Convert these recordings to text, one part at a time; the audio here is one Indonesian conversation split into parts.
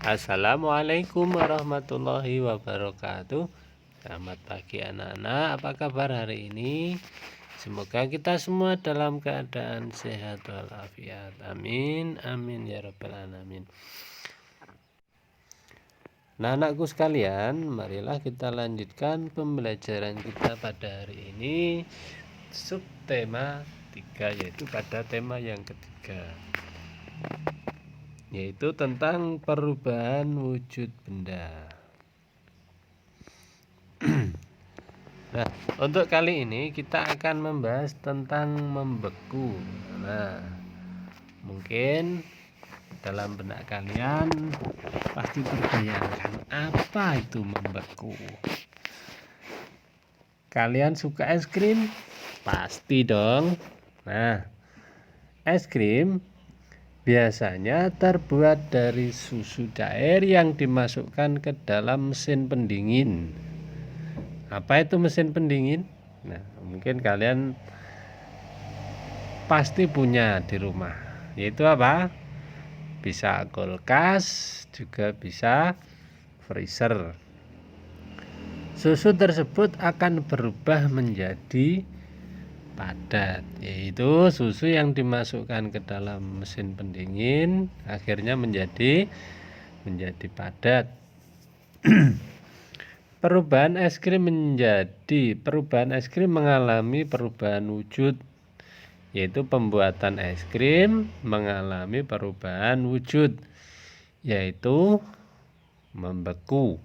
Assalamualaikum warahmatullahi wabarakatuh. Selamat pagi anak-anak, apa kabar hari ini? Semoga kita semua dalam keadaan sehat walafiat. Amin, amin ya rabbal alamin. Nah, anakku sekalian, marilah kita lanjutkan pembelajaran kita pada hari ini. Subtema 3, yaitu pada tema yang ketiga, yaitu tentang perubahan wujud benda. Nah, untuk kali ini kita akan membahas tentang membeku. Nah, mungkin dalam benak kalian pasti terbayangkan apa itu membeku. Kalian suka es krim? Pasti dong. Nah, es krim biasanya terbuat dari susu cair yang dimasukkan ke dalam mesin pendingin. Apa itu mesin pendingin? Nah, mungkin kalian pasti punya di rumah. Yaitu apa? Bisa kulkas, juga bisa freezer. Susu tersebut akan berubah menjadi padat, yaitu susu yang dimasukkan ke dalam mesin pendingin akhirnya menjadi padat. Perubahan es krim mengalami perubahan wujud, yaitu pembuatan es krim mengalami perubahan wujud, yaitu membeku.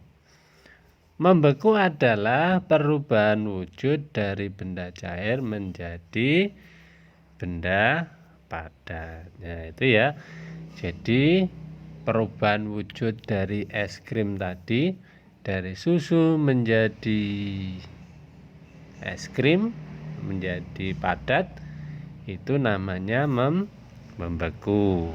Membeku adalah perubahan wujud dari benda cair menjadi benda padat. Nah, itu ya. Jadi perubahan wujud dari es krim tadi, dari susu menjadi es krim menjadi padat, itu namanya membeku.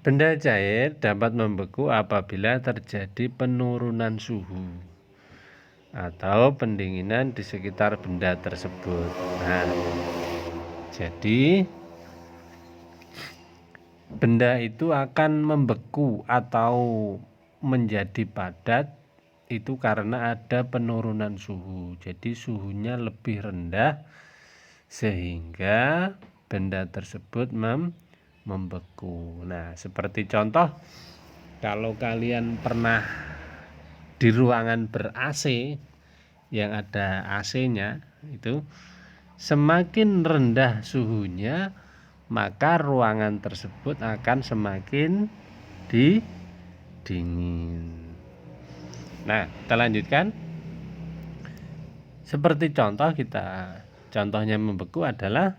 Benda cair dapat membeku apabila terjadi penurunan suhu atau pendinginan di sekitar benda tersebut. Nah, jadi benda itu akan membeku atau menjadi padat itu karena ada penurunan suhu. Jadi suhunya lebih rendah sehingga benda tersebut membeku. Nah, seperti contoh, kalau kalian pernah di ruangan ber-AC yang ada AC-nya, itu semakin rendah suhunya, maka ruangan tersebut akan semakin dingin. Nah, kita lanjutkan. Seperti contohnya membeku adalah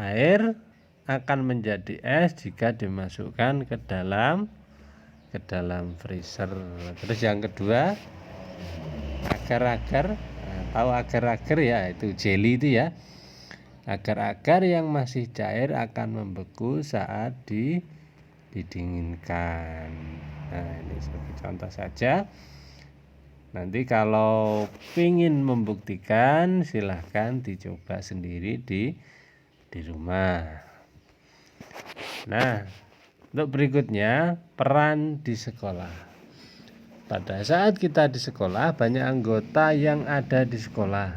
air akan menjadi es jika dimasukkan ke dalam freezer. Terus yang kedua, agar-agar, tahu agar-agar ya, itu jelly itu ya. Agar-agar yang masih cair akan membeku saat didinginkan. Nah, ini sebagai contoh saja. Nanti kalau ingin membuktikan, silahkan dicoba sendiri di rumah. Nah, untuk berikutnya, peran di sekolah. Pada saat kita di sekolah, banyak anggota yang ada di sekolah.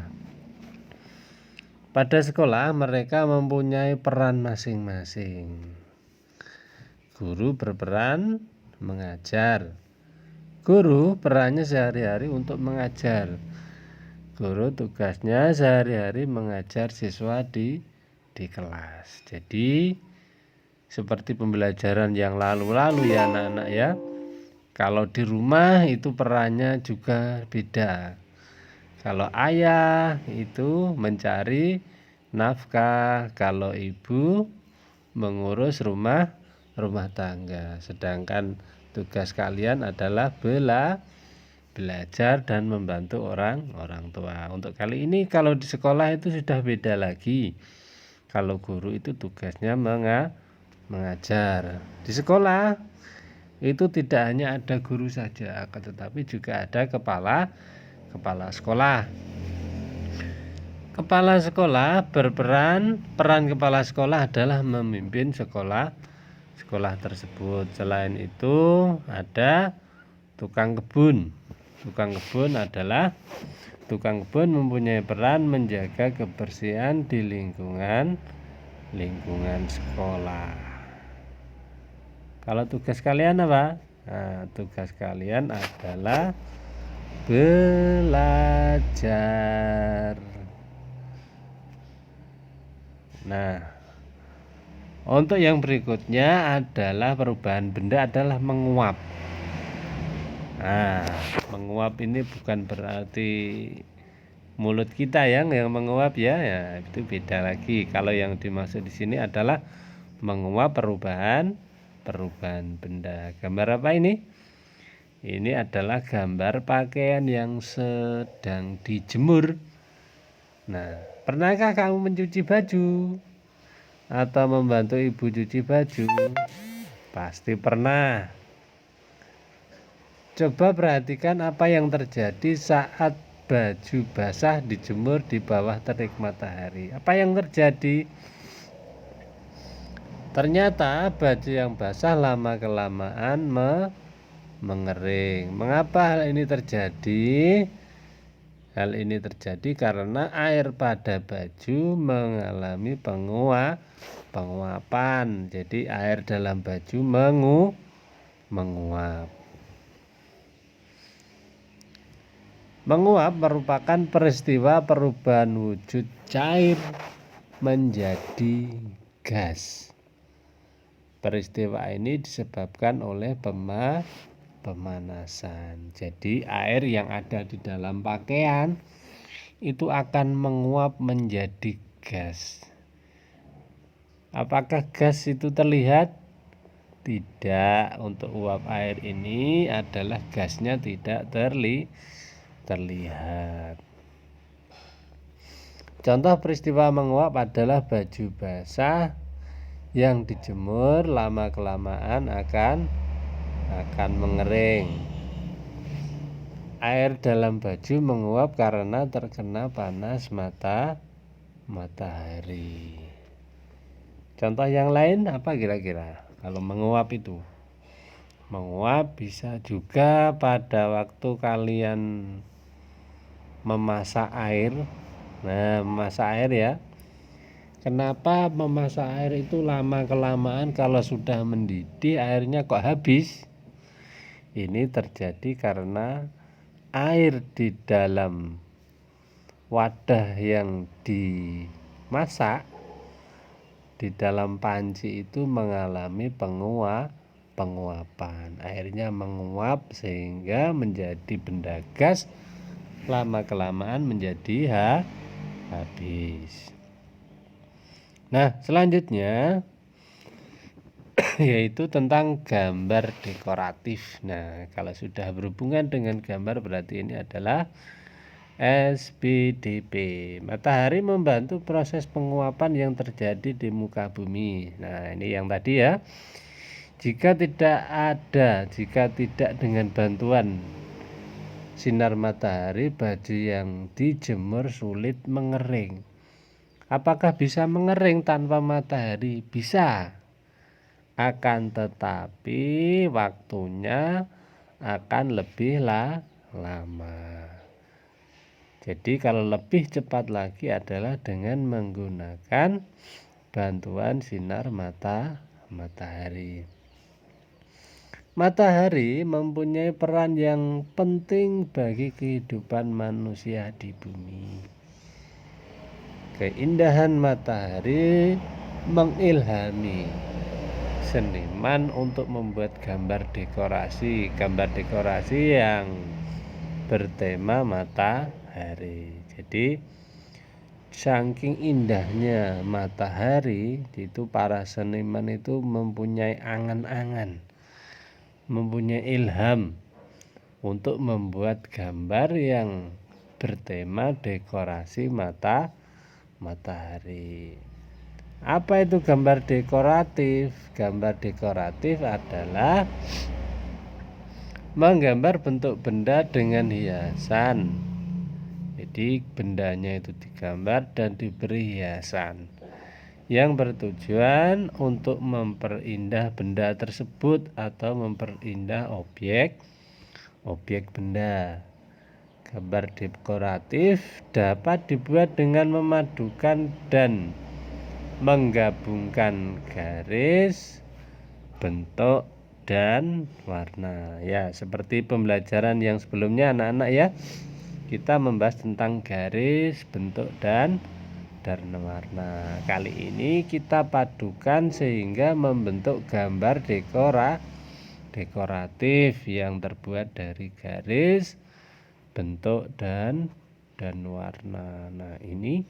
Pada sekolah, mereka mempunyai peran masing-masing. Guru berperan mengajar. Guru perannya sehari-hari untuk mengajar. Guru tugasnya sehari-hari mengajar siswa di kelas. Jadi seperti pembelajaran yang lalu-lalu ya anak-anak ya. Kalau di rumah itu perannya juga beda. Kalau ayah itu mencari nafkah, kalau ibu mengurus rumah tangga. Sedangkan tugas kalian adalah belajar dan membantu orang tua. Untuk kali ini kalau di sekolah itu sudah beda lagi. Kalau guru itu tugasnya mengajar. Di sekolah itu tidak hanya ada guru saja, tetapi juga ada kepala sekolah. Kepala sekolah peran kepala sekolah adalah memimpin sekolah sekolah tersebut. Selain itu ada tukang kebun. Tukang kebun mempunyai peran menjaga kebersihan di lingkungan sekolah. Kalau tugas kalian apa? Nah, tugas kalian adalah belajar. Nah, untuk yang berikutnya adalah perubahan benda adalah menguap. Nah, menguap ini bukan berarti mulut kita yang menguap ya, itu beda lagi. Kalau yang dimaksud di sini adalah menguap perubahan benda. Gambar apa ini? Ini adalah gambar pakaian yang sedang dijemur. Nah, pernahkah kamu mencuci baju atau membantu ibu cuci baju? Pasti pernah. Coba perhatikan apa yang terjadi saat baju basah dijemur di bawah terik matahari. Apa yang terjadi? Ternyata baju yang basah lama-kelamaan mengering. Mengapa hal ini terjadi? Hal ini terjadi karena air pada baju mengalami penguapan. Jadi air dalam baju menguap. Menguap merupakan peristiwa perubahan wujud cair menjadi gas. Peristiwa ini disebabkan oleh pemanasan. Jadi air yang ada di dalam pakaian itu akan menguap menjadi gas. Apakah gas itu terlihat? Tidak. Untuk uap air ini adalah gasnya tidak terlihat. Contoh peristiwa menguap adalah baju basah yang dijemur lama-kelamaan akan mengering. Air dalam baju menguap karena terkena panas matahari. Contoh yang lain apa kira-kira? Kalau menguap itu, menguap bisa juga pada waktu kalian memasak air. Nah, memasak air ya. Kenapa memasak air itu lama-kelamaan kalau sudah mendidih airnya kok habis? Ini terjadi karena air di dalam wadah yang dimasak di dalam panci itu mengalami penguapan. Airnya menguap sehingga menjadi benda gas, lama-kelamaan menjadi habis. Nah, selanjutnya yaitu tentang gambar dekoratif. Nah, kalau sudah berhubungan dengan gambar berarti ini adalah SPDP. Matahari membantu proses penguapan yang terjadi di muka bumi. Nah, ini yang tadi ya. Jika tidak dengan bantuan sinar matahari, baju yang dijemur sulit mengering. Apakah bisa mengering tanpa matahari? Bisa. Akan tetapi waktunya akan lebih lama. Jadi kalau lebih cepat lagi adalah dengan menggunakan bantuan sinar matahari. Matahari mempunyai peran yang penting bagi kehidupan manusia di bumi. Keindahan matahari mengilhami seniman untuk membuat gambar dekorasi yang bertema matahari. Jadi saking indahnya matahari itu para seniman itu mempunyai angan-angan, mempunyai ilham untuk membuat gambar yang bertema dekorasi matahari. Apa itu gambar dekoratif? Gambar dekoratif adalah menggambar bentuk benda dengan hiasan. Jadi bendanya itu digambar dan diberi hiasan. yang bertujuan untuk memperindah benda tersebut atau memperindah objek benda. Gambar dekoratif dapat dibuat dengan memadukan dan menggabungkan garis, bentuk, dan warna. Ya, seperti pembelajaran yang sebelumnya anak-anak ya. Kita membahas tentang garis, bentuk, dan warna. Kali ini kita padukan sehingga membentuk gambar dekoratif yang terbuat dari garis, bentuk, dan warna. Nah, ini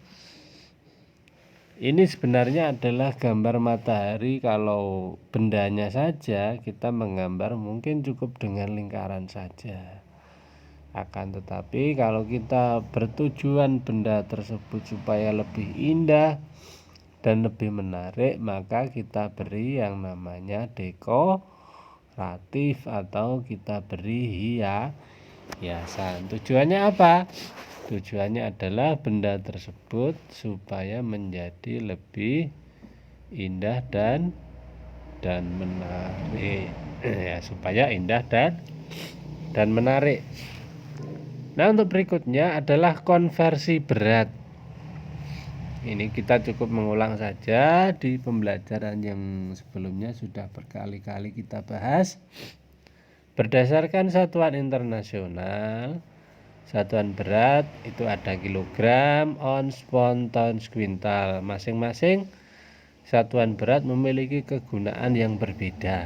sebenarnya adalah gambar matahari. Kalau bendanya saja kita menggambar mungkin cukup dengan lingkaran saja. Akan tetapi kalau kita bertujuan benda tersebut supaya lebih indah dan lebih menarik, maka kita beri yang namanya dekoratif atau kita beri hiasan. Tujuannya apa? Tujuannya adalah benda tersebut supaya menjadi lebih indah dan menarik. Ya, supaya indah dan menarik. Nah, untuk berikutnya adalah konversi berat. Ini kita cukup mengulang saja, di pembelajaran yang sebelumnya sudah berkali-kali kita bahas. Berdasarkan satuan internasional, satuan berat itu ada kilogram, ons, pon, tons, kuintal. Masing-masing satuan berat memiliki kegunaan yang berbeda.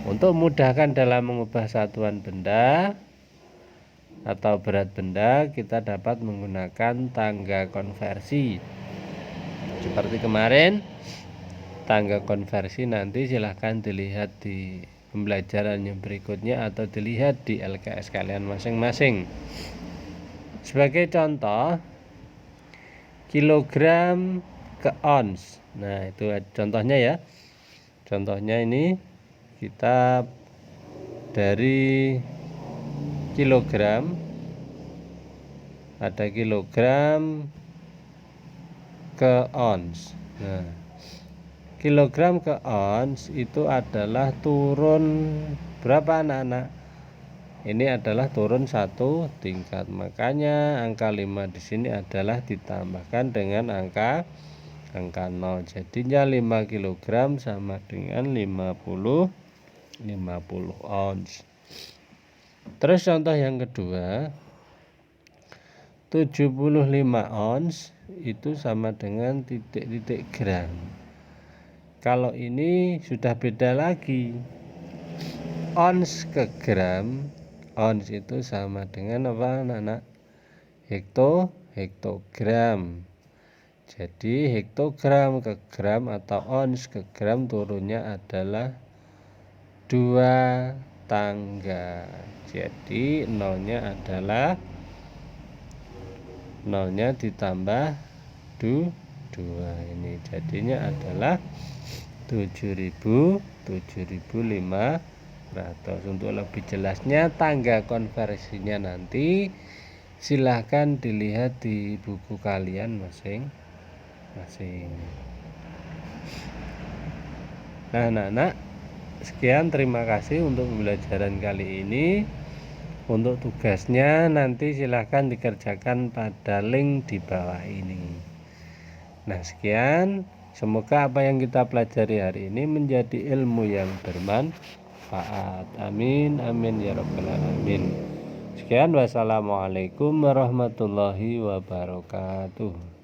Untuk memudahkan dalam mengubah satuan benda atau berat benda, kita dapat menggunakan tangga konversi. Seperti kemarin, tangga konversi nanti silahkan dilihat di pembelajaran yang berikutnya atau dilihat di LKS kalian masing-masing. Sebagai contoh, kilogram ke ons. Nah, itu contohnya ya. Contohnya ini kita dari kilogram, ada kilogram ke ons. Nah, kilogram ke ons itu adalah turun berapa anak-anak? Ini adalah turun 1 tingkat. Makanya angka 5 di sini adalah ditambahkan dengan angka 0. Jadinya 5 kg sama dengan 50 ons. Terus contoh yang kedua, 75 ons itu sama dengan titik-titik gram. Kalau ini sudah beda lagi. Ons ke gram, ons itu sama dengan apa anak-anak? Hektogram. Jadi hektogram ke gram atau ons ke gram turunnya adalah 2 tangga. Jadi nolnya ditambah 2. Ini jadinya adalah 7.500. Untuk lebih jelasnya tangga konversinya nanti silahkan dilihat di buku kalian masing-masing. Nah, anak-anak, sekian, terima kasih untuk pembelajaran kali ini. Untuk tugasnya nanti silahkan dikerjakan pada link di bawah ini. Nah, sekian. Semoga apa yang kita pelajari hari ini menjadi ilmu yang bermanfaat. Amin, amin ya rabbal alamin. Sekian, wassalamualaikum warahmatullahi wabarakatuh.